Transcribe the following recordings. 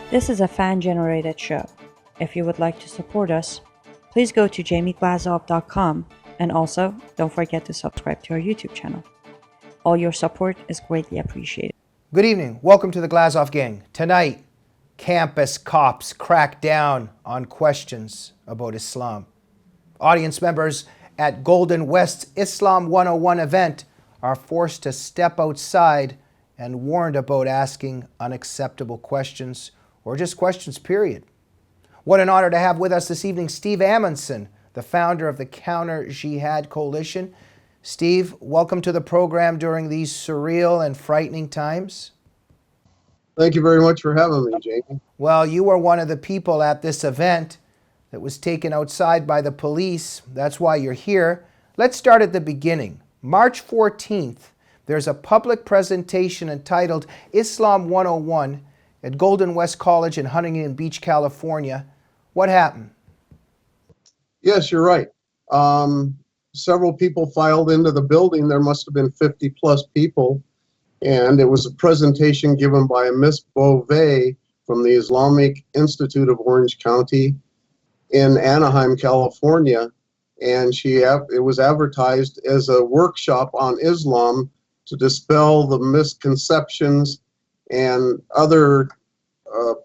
This is a fan-generated show. If you would like to support us, please go to jamieglazov.com and also don't forget to subscribe to our YouTube channel. All your support is greatly appreciated. Good evening. Welcome to the Glazov Gang. Tonight, campus cops crack down on questions about Islam. Audience members at Golden West's Islam 101 event are forced to step outside and warned about asking unacceptable questions or just questions, period. What an honor to have with us this evening Steve Amundson, the founder of the Counter Jihad Coalition. Steve, welcome to the program during these surreal and frightening times. Thank you very much for having me, Jamie. Well, you were one of the people at this event that was taken outside by the police. That's why you're here. Let's start at the beginning. March 14th, there's a public presentation entitled Islam 101 at Golden West College in Huntington Beach, California. What happened? Yes, you're right. Several people filed into the building. There must have been 50 plus people. And it was a presentation given by Miss Beauvais from the Islamic Institute of Orange County in Anaheim, California. And it was advertised as a workshop on Islam to dispel the misconceptions and other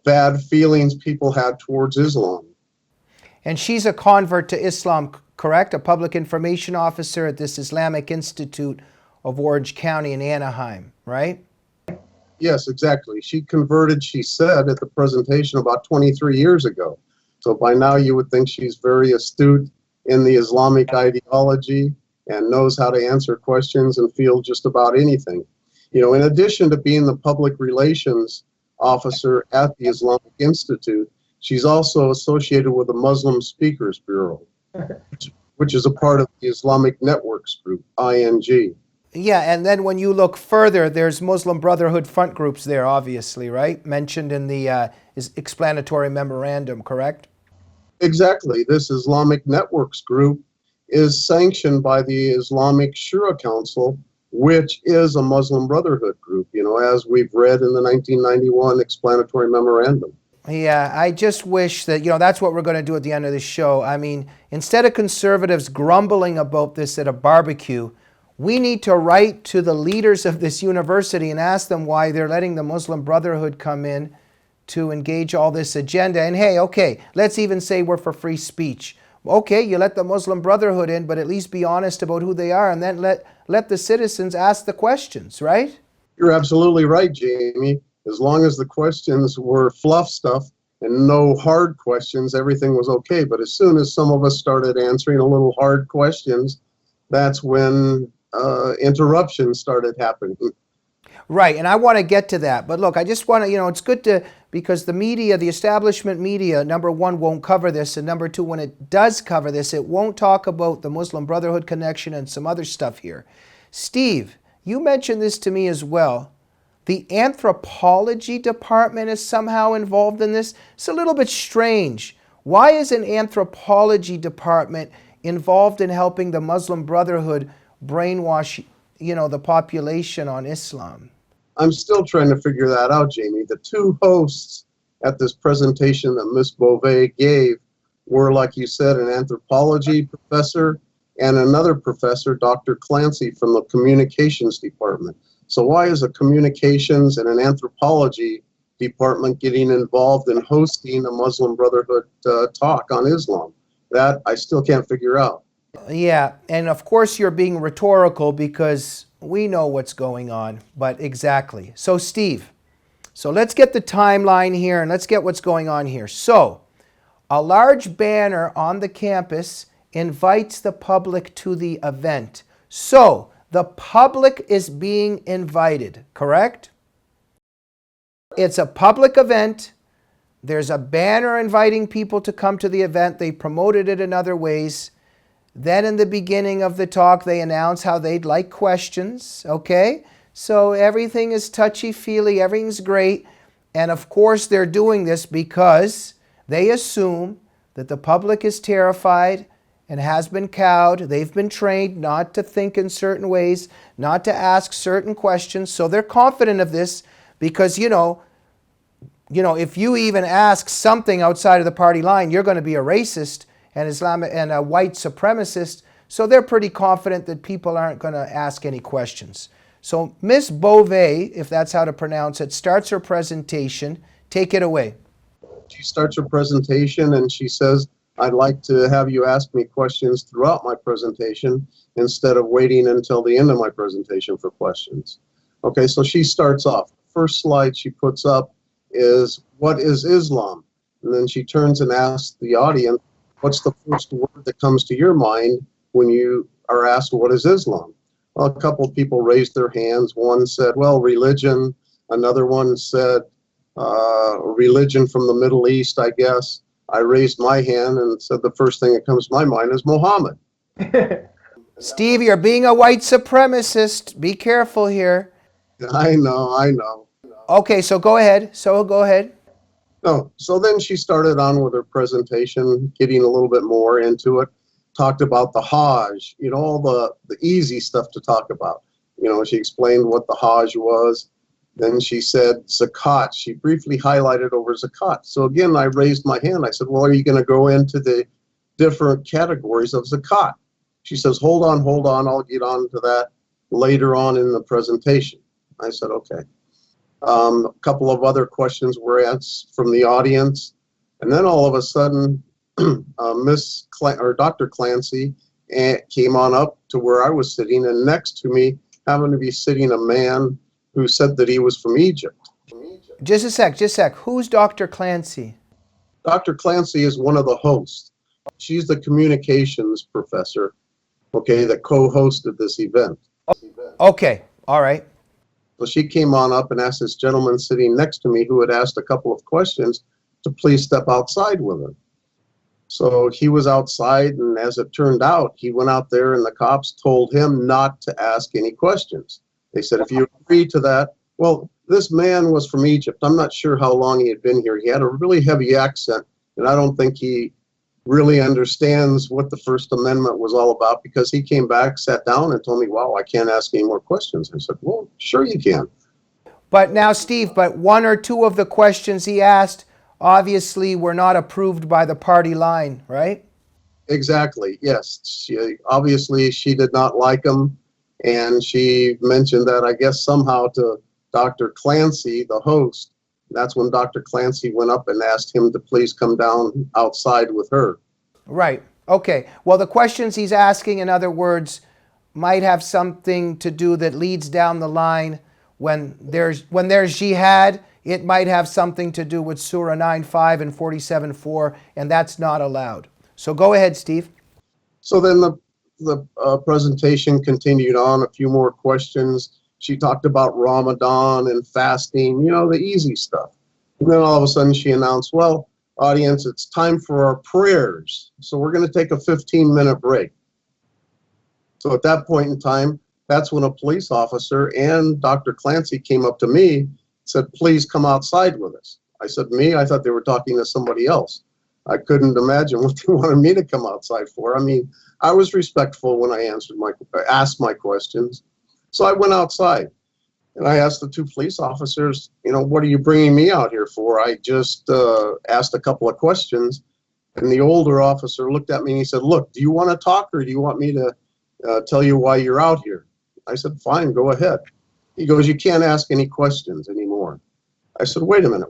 bad feelings people had towards Islam. And she's a convert to Islam, correct? A public information officer at this Islamic Institute of Orange County in Anaheim, right? Yes, exactly. She converted, she said at the presentation, about 23 years ago. So by now you would think she's very astute in the Islamic ideology and knows how to answer questions and feel just about anything. You know, in addition to being the public relations officer at the Islamic Institute, she's also associated with the Muslim Speakers Bureau, which is a part of the Islamic Networks Group, ING. Yeah, and then when you look further, there's Muslim Brotherhood front groups there, obviously, right? Mentioned in the explanatory memorandum, correct? Exactly. This Islamic Networks Group is sanctioned by the Islamic Shura Council, which is a Muslim Brotherhood group, you know, as we've read in the 1991 explanatory memorandum. Yeah, I just wish that, that's what we're going to do at the end of the show. I mean, instead of conservatives grumbling about this at a barbecue, we need to write to the leaders of this university and ask them why they're letting the Muslim Brotherhood come in to engage all this agenda. And hey, okay, let's even say we're for free speech. Okay, you let the Muslim Brotherhood in, but at least be honest about who they are, and then let the citizens ask the questions, right? You're absolutely right, Jamie. As long as the questions were fluff stuff and no hard questions, everything was okay. But as soon as some of us started answering a little hard questions, that's when interruptions started happening. Right, and I want to get to that. But look, I just want to, it's good to, because the media, the establishment media, number one, won't cover this. And number two, when it does cover this, it won't talk about the Muslim Brotherhood connection and some other stuff here. Steve, you mentioned this to me as well. The anthropology department is somehow involved in this. It's a little bit strange. Why is an anthropology department involved in helping the Muslim Brotherhood brainwash, the population on Islam? I'm still trying to figure that out, Jamie. The two hosts at this presentation that Miss Beauvais gave were, like you said, an anthropology professor and another professor, Dr. Clancy, from the communications department. So why is a communications and an anthropology department getting involved in hosting a Muslim Brotherhood talk on Islam? That I still can't figure out. Yeah, and of course you're being rhetorical because we know what's going on, but exactly. So Steve, let's get the timeline here and let's get what's going on here. So, a large banner on the campus invites the public to the event. So, the public is being invited, correct? It's a public event. There's a banner inviting people to come to the event. They promoted it in other ways. Then in the beginning of the talk, they announce how they'd like questions, okay? So everything is touchy-feely, everything's great. And of course, they're doing this because they assume that the public is terrified and has been cowed. They've been trained not to think in certain ways, not to ask certain questions. So they're confident of this because, you know, if you even ask something outside of the party line, you're going to be a racist and and a white supremacist. So they're pretty confident that people aren't going to ask any questions. So Miss Beauvais, if that's how to pronounce it, starts her presentation. Take it away. She starts her presentation and she says, I'd like to have you ask me questions throughout my presentation instead of waiting until the end of my presentation for questions. Okay, so she starts off. First slide she puts up is, what is Islam? And then she turns and asks the audience, what's the first word that comes to your mind when you are asked, what is Islam? Well, a couple of people raised their hands. One said, well, religion. Another one said, religion from the Middle East, I guess. I raised my hand and said the first thing that comes to my mind is Muhammad. Steve, you're being a white supremacist. Be careful here. I know. Okay, so go ahead. No, so then she started on with her presentation, getting a little bit more into it. Talked about the Hajj, you know, all the easy stuff to talk about. You know, she explained what the Hajj was. Then she said Zakat. She briefly highlighted over Zakat. So again, I raised my hand. I said, well, are you going to go into the different categories of Zakat? She says, hold on, I'll get on to that later on in the presentation. I said, okay. A couple of other questions were asked from the audience. And then all of a sudden, Dr. Clancy came on up to where I was sitting, and next to me happened to be sitting a man who said that he was from Egypt. Just a sec. Who's Dr. Clancy? Dr. Clancy is one of the hosts. She's the communications professor, okay, that co-hosted this event. Okay, all right. So she came on up and asked this gentleman sitting next to me who had asked a couple of questions to please step outside with her. So he was outside, and as it turned out, he went out there and the cops told him not to ask any questions. They said, if you agree to that, well, this man was from Egypt. I'm not sure how long he had been here. He had a really heavy accent, and I don't think he really understands what the First Amendment was all about, because he came back, sat down, and told me, wow, I can't ask any more questions. I said, well, sure you can. But now, Steve, one or two of the questions he asked obviously were not approved by the party line, right? Exactly, yes. Obviously, she did not like him. And she mentioned that, I guess, somehow to Dr. Clancy, the host. That's when Dr. Clancy went up and asked him to please come down outside with her. Right. Okay. Well, the questions he's asking, in other words, might have something to do that leads down the line. When there's jihad, it might have something to do with Surah 9:5 and 47:4, and that's not allowed. So go ahead, Steve. So then the presentation continued on, a few more questions. She talked about Ramadan and fasting, you know, the easy stuff. And then all of a sudden she announced, well, audience, it's time for our prayers. So we're going to take a 15-minute break. So at that point in time, that's when a police officer and Dr. Clancy came up to me, said, please come outside with us. I said, me? I thought they were talking to somebody else. I couldn't imagine what they wanted me to come outside for. I mean, I was respectful when I asked my questions. So I went outside and I asked the two police officers, you know, what are you bringing me out here for? I just asked a couple of questions. And the older officer looked at me and he said, look, do you want to talk or do you want me to tell you why you're out here? I said, fine, go ahead. He goes, you can't ask any questions anymore. I said, wait a minute.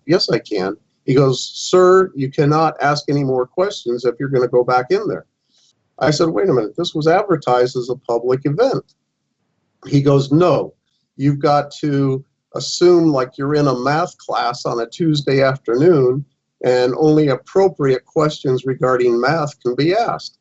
Yes, I can. He goes, sir, you cannot ask any more questions if you're going to go back in there. I said, wait a minute, this was advertised as a public event. He goes, no, you've got to assume like you're in a math class on a Tuesday afternoon and only appropriate questions regarding math can be asked.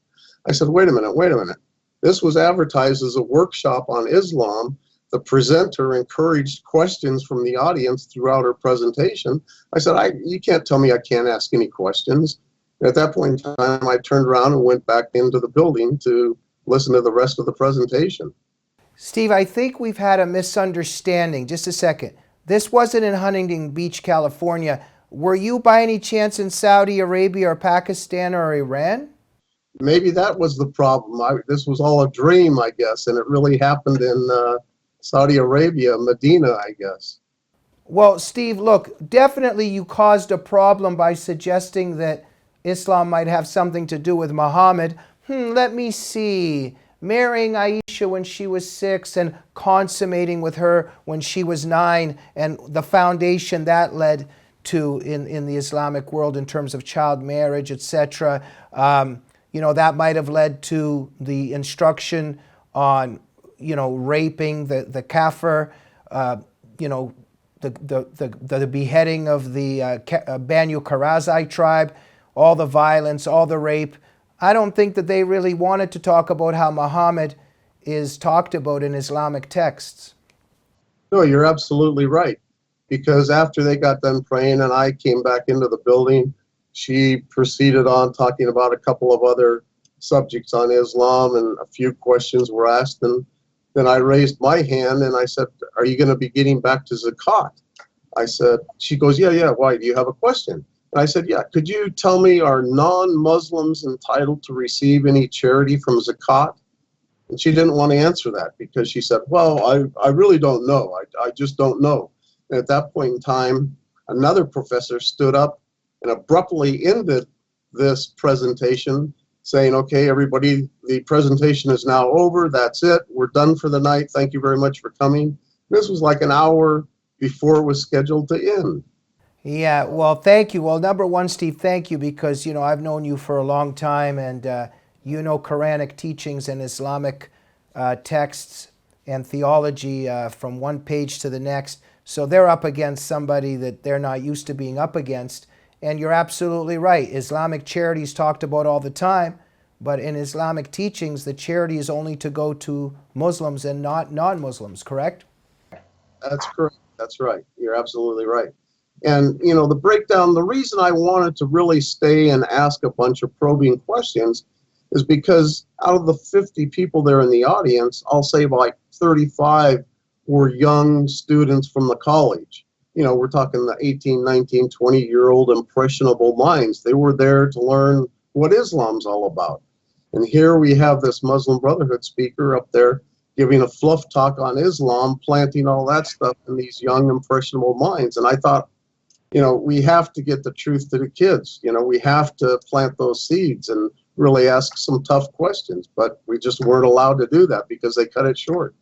I said, wait a minute. This was advertised as a workshop on Islam. The presenter encouraged questions from the audience throughout her presentation. I said, you can't tell me I can't ask any questions. At that point in time, I turned around and went back into the building to listen to the rest of the presentation. Steve, I think we've had a misunderstanding. Just a second. This wasn't in Huntington Beach, California. Were you by any chance in Saudi Arabia or Pakistan or Iran? Maybe that was the problem. This was all a dream, I guess, and it really happened in Saudi Arabia, Medina, I guess. Well, Steve, look, definitely you caused a problem by suggesting that Islam might have something to do with Muhammad. Let me see. Marrying Aisha when she was 6 and consummating with her when she was 9, and the foundation that led to in the Islamic world in terms of child marriage, etc. That might have led to the instruction on, raping the kafir, the beheading of the Banu Karazai tribe, all the violence, all the rape. I don't think that they really wanted to talk about how Muhammad is talked about in Islamic texts. No, you're absolutely right. Because after they got done praying and I came back into the building, she proceeded on talking about a couple of other subjects on Islam, and a few questions were asked. And then I raised my hand and I said, "Are you going to be getting back to zakat?" I said, she goes, yeah, why? Do you have a question? And I said, yeah, could you tell me, are non-Muslims entitled to receive any charity from zakat? And she didn't want to answer that because she said, well, I really don't know. I just don't know. And at that point in time, another professor stood up and abruptly ended this presentation saying, okay, everybody, the presentation is now over. That's it. We're done for the night. Thank you very much for coming. This was like an hour before it was scheduled to end. Yeah, well, thank you. Well, number one, Steve, thank you, because, I've known you for a long time, and Quranic teachings and Islamic texts and theology from one page to the next. So they're up against somebody that they're not used to being up against. And you're absolutely right. Islamic charity is talked about all the time, but in Islamic teachings, the charity is only to go to Muslims and not non-Muslims, correct? That's correct. That's right. You're absolutely right. And, the breakdown, the reason I wanted to really stay and ask a bunch of probing questions is because out of the 50 people there in the audience, I'll say like 35 were young students from the college. We're talking the 18, 19, 20-year-old impressionable minds. They were there to learn what Islam's all about. And here we have this Muslim Brotherhood speaker up there giving a fluff talk on Islam, planting all that stuff in these young impressionable minds. And I thought, we have to get the truth to the kids. We have to plant those seeds and really ask some tough questions. But we just weren't allowed to do that because they cut it short.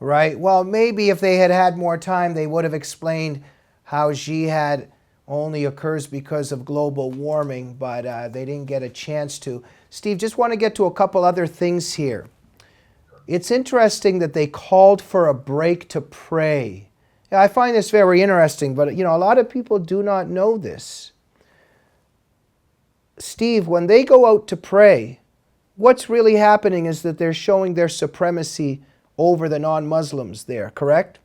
Right. Well, maybe if they had had more time, they would have explained how jihad only occurs because of global warming, but they didn't get a chance to. Steve, just want to get to a couple other things here. It's interesting that they called for a break to pray. I find this very interesting, but a lot of people do not know this. Steve, when they go out to pray, what's really happening is that they're showing their supremacy over the non-Muslims there, correct?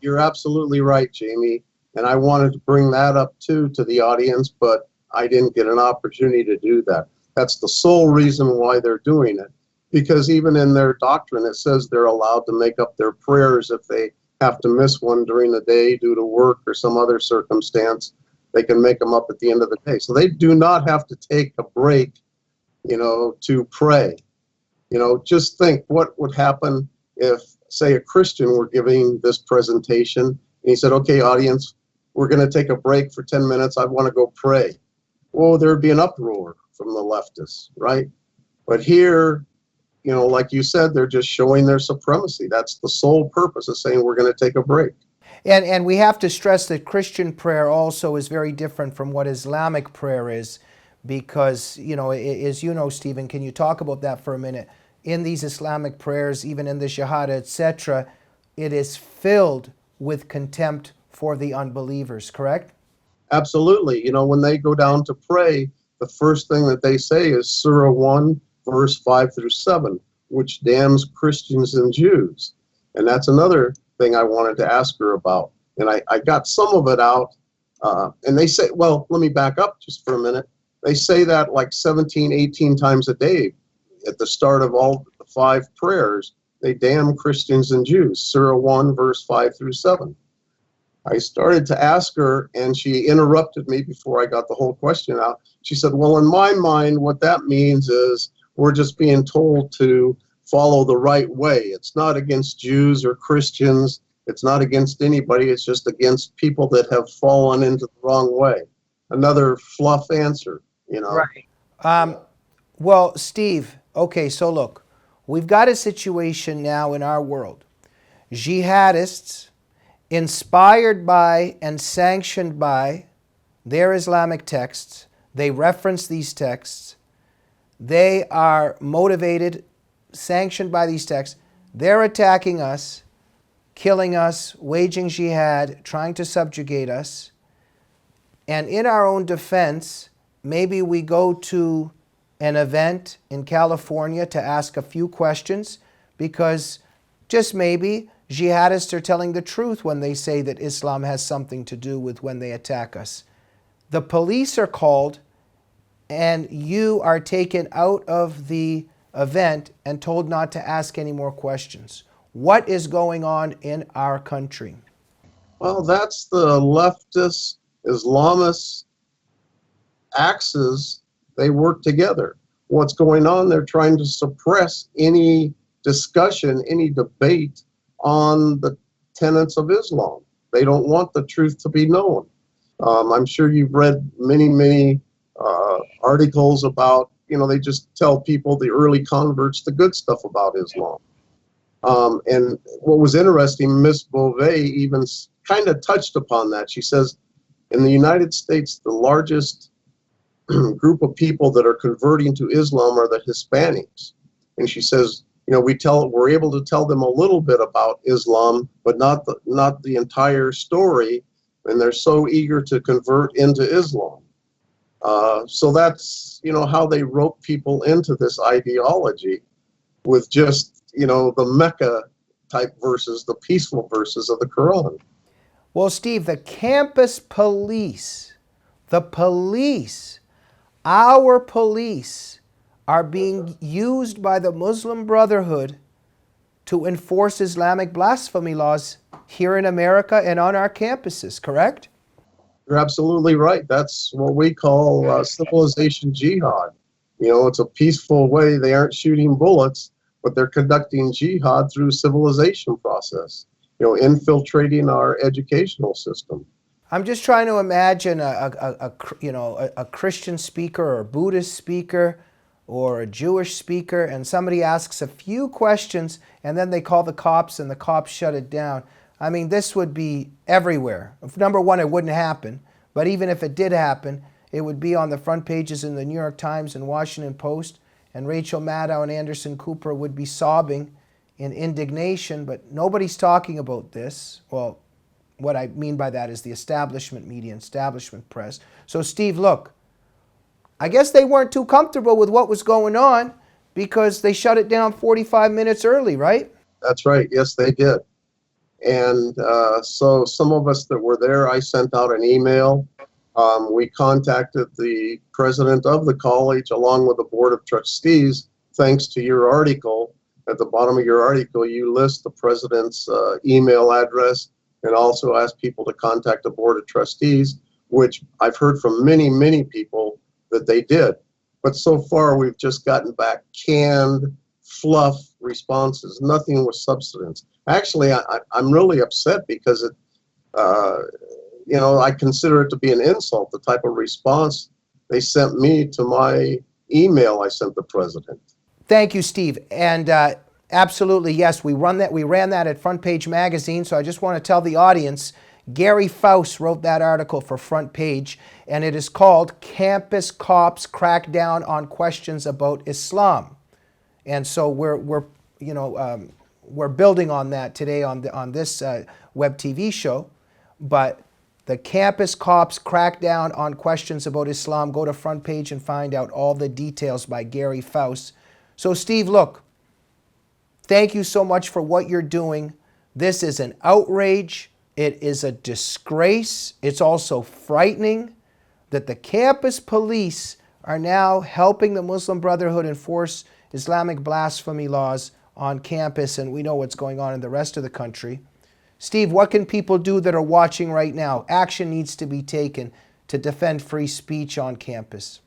You're absolutely right, Jamie. And I wanted to bring that up too to the audience, but I didn't get an opportunity to do that. That's the sole reason why they're doing it. Because even in their doctrine, it says they're allowed to make up their prayers if they have to miss one during the day due to work or some other circumstance. They can make them up at the end of the day. So they do not have to take a break, to pray. Just think what would happen if, say, a Christian were giving this presentation and he said, okay, audience, we're going to take a break for 10 minutes. I want to go pray. Well, there'd be an uproar from the leftists, right? But here, like you said, they're just showing their supremacy. That's the sole purpose of saying we're going to take a break. And we have to stress that Christian prayer also is very different from what Islamic prayer is, because, as you know, Stephen, can you talk about that for a minute? In these Islamic prayers, even in the Jihad, etc., it is filled with contempt for the unbelievers, correct? Absolutely. When they go down to pray, the first thing that they say is Surah 1, verse 5 through 7, which damns Christians and Jews. And that's another thing I wanted to ask her about. And I got some of it out. And they say, well, let me back up just for a minute. They say that like 17, 18 times a day at the start of all the 5 prayers. They damn Christians and Jews. Surah 1, verse 5 through 7. I started to ask her, and she interrupted me before I got the whole question out. She said, well, in my mind, what that means is we're just being told to follow the right way. It's not against Jews or Christians. It's not against anybody. It's just against people that have fallen into the wrong way. Another fluff answer, you know. Right. Well, Steve, okay, so look, we've got a situation now in our world. Jihadists, inspired by and sanctioned by their Islamic texts, they reference these texts, they are motivated, sanctioned by these texts, they're attacking us, killing us, waging jihad, trying to subjugate us. And in our own defense, maybe we go to an event in California to ask a few questions because just maybe jihadists are telling the truth when they say that Islam has something to do with when they attack us. The police are called and you are taken out of the event and told not to ask any more questions. What is going on in our country? Well, that's the leftist, Islamist axes. They work together. What's going on? They're trying to suppress any discussion, any debate on the tenets of Islam. They don't want the truth to be known. I'm sure you've read many articles about, they just tell people, the early converts, the good stuff about Islam. And what was interesting, Miss Beauvais even kind of touched upon that. She says, in the United States, the largest group of people that are converting to Islam are the Hispanics. And she says, we're able to tell them a little bit about Islam, but not the entire story. And they're so eager to convert into Islam. So that's, how they rope people into this ideology with just, the Mecca type verses, the peaceful verses of the Quran. Well, Steve, the campus police, our police are being used by the Muslim Brotherhood to enforce Islamic blasphemy laws here in America and on our campuses, correct? You're absolutely right. That's what we call civilization jihad. It's a peaceful way. They aren't shooting bullets, but they're conducting jihad through civilization process, infiltrating our educational system. I'm just trying to imagine a Christian speaker or a Buddhist speaker or a Jewish speaker, and somebody asks a few questions and then they call the cops and the cops shut it down. I mean, this would be everywhere. Number one, it wouldn't happen, but even if it did happen, it would be on the front pages in the New York Times and Washington Post, and Rachel Maddow and Anderson Cooper would be sobbing in indignation, but nobody's talking about this. Well, what I mean by that is the establishment media, establishment press. So Steve, look, I guess they weren't too comfortable with what was going on because they shut it down 45 minutes early, right? That's right. Yes, they did. And so some of us that were there, I sent out an email. We contacted the president of the college along with the board of trustees. Thanks to your article, at the bottom of your article, you list the president's email address and also ask people to contact the board of trustees, which I've heard from many people that they did. But so far, we've just gotten back canned fluff responses, nothing with substance. Actually, I'm really upset because I consider it to be an insult, the type of response they sent me to my email I sent the president. Thank you, Steve. And absolutely, yes, we ran that at Front Page Magazine. So I just want to tell the audience, Gary Faust wrote that article for Front Page, and it is called "Campus Cops Crack Down on Questions About Islam." And so we're building on that today on this web TV show. But the campus cops crack down on questions about Islam. Go to Front Page and find out all the details by Gary Faust. So Steve, look, thank you so much for what you're doing. This is an outrage. It is a disgrace. It's also frightening that the campus police are now helping the Muslim Brotherhood enforce Islamic blasphemy laws on campus, and we know what's going on in the rest of the country. Steve, what can people do that are watching right now? Action needs to be taken to defend free speech on campus.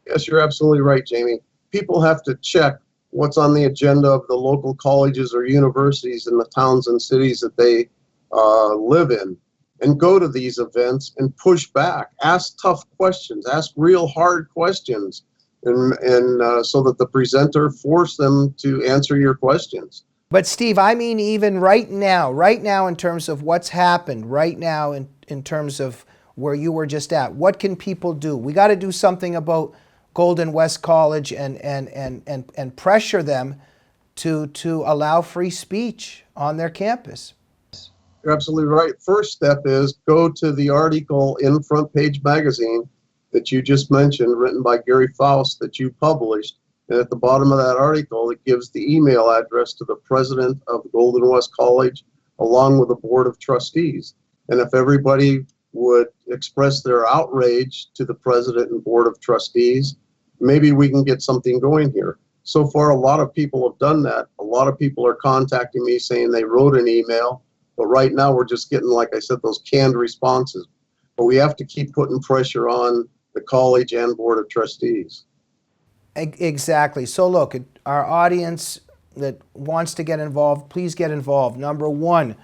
Yes, you're absolutely right, Jamie. People have to check what's on the agenda of the local colleges or universities in the towns and cities that they live in, and go to these events and push back, ask tough questions, ask real hard questions, and so that the presenter force them to answer your questions. But Steve, I mean, even right now in terms of what's happened, right now in terms of where you were just at, what can people do? We got to do something about Golden West College and pressure them to allow free speech on their campus. You're absolutely right. First step is go to the article in Front Page Magazine that you just mentioned, written by Gary Faust, that you published. And at the bottom of that article, it gives the email address to the president of Golden West College, along with the board of trustees. And if everybody would express their outrage to the president and board of trustees, maybe we can get something going here. So far, a lot of people have done that. A lot of people are contacting me saying they wrote an email. But right now, we're just getting, like I said, those canned responses. But we have to keep putting pressure on the college and board of trustees. Exactly. So look, our audience that wants to get involved, please get involved. Number one,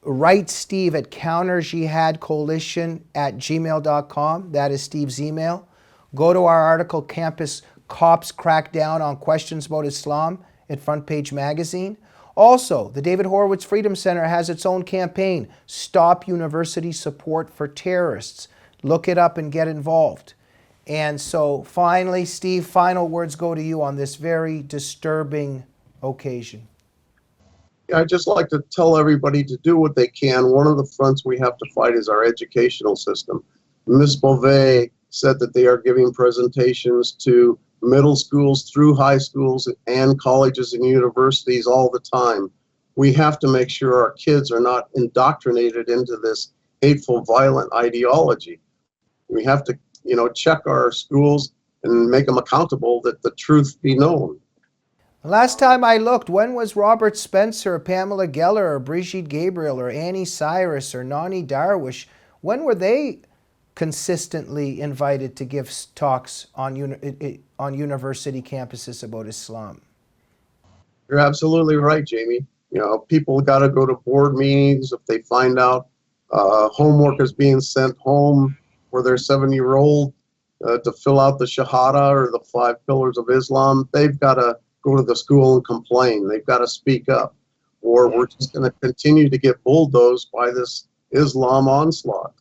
write Steve at counterjihadcoalition@gmail.com. That is Steve's email. Go to our article, Campus Cops Crack Down on Questions About Islam, at Front Page Magazine. Also, the David Horowitz Freedom Center has its own campaign, Stop University Support for Terrorists. Look it up and get involved. And so finally, Steve, final words go to you on this very disturbing occasion. I'd just like to tell everybody to do what they can. One of the fronts we have to fight is our educational system. Ms. Beauvais said that they are giving presentations to middle schools through high schools and colleges and universities all the time. We have to make sure our kids are not indoctrinated into this hateful, violent ideology. We have to, check our schools and make them accountable that the truth be known. Last time I looked, when was Robert Spencer, Pamela Geller, or Brigitte Gabriel, or Annie Cyrus, or Nani Darwish, when were they consistently invited to give talks on university campuses about Islam? You're absolutely right, Jamie. People got to go to board meetings if they find out homework is being sent home for their 7-year-old to fill out the Shahada or the 5 pillars of Islam. They've got to go to the school and complain. They've got to speak up, or we're just going to continue to get bulldozed by this Islam onslaught.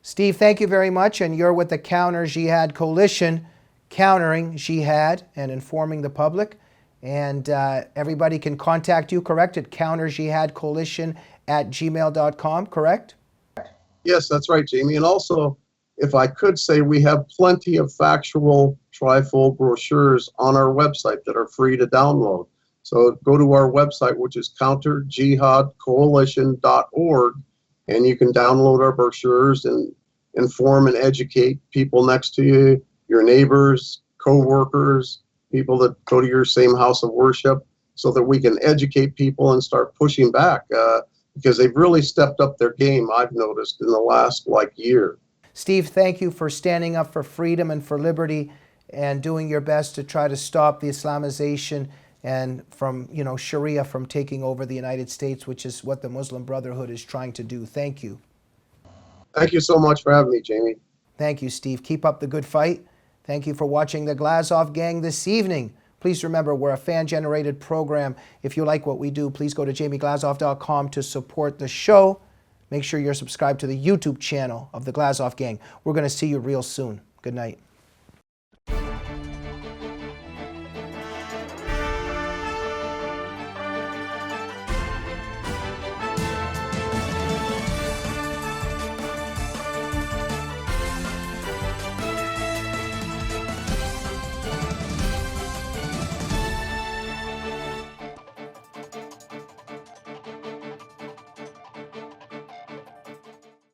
Steve, thank you very much. And you're with the Counter Jihad Coalition, countering jihad and informing the public. And everybody can contact you, correct, at counterjihadcoalition@gmail.com, correct? Yes, that's right, Jamie. And also, if I could say, we have plenty of factual trifold brochures on our website that are free to download. So go to our website, which is counterjihadcoalition.org, and you can download our brochures and inform and educate people next to you, your neighbors, co-workers, people that go to your same house of worship, so that we can educate people and start pushing back because they've really stepped up their game, I've noticed, in the last year. Steve, thank you for standing up for freedom and for liberty and doing your best to try to stop the Islamization and from, Sharia from taking over the United States, which is what the Muslim Brotherhood is trying to do. Thank you. Thank you so much for having me, Jamie. Thank you, Steve. Keep up the good fight. Thank you for watching the Glazov Gang this evening. Please remember, we're a fan-generated program. If you like what we do, please go to jamieglazoff.com to support the show. Make sure you're subscribed to the YouTube channel of the Glazov Gang. We're going to see you real soon. Good night.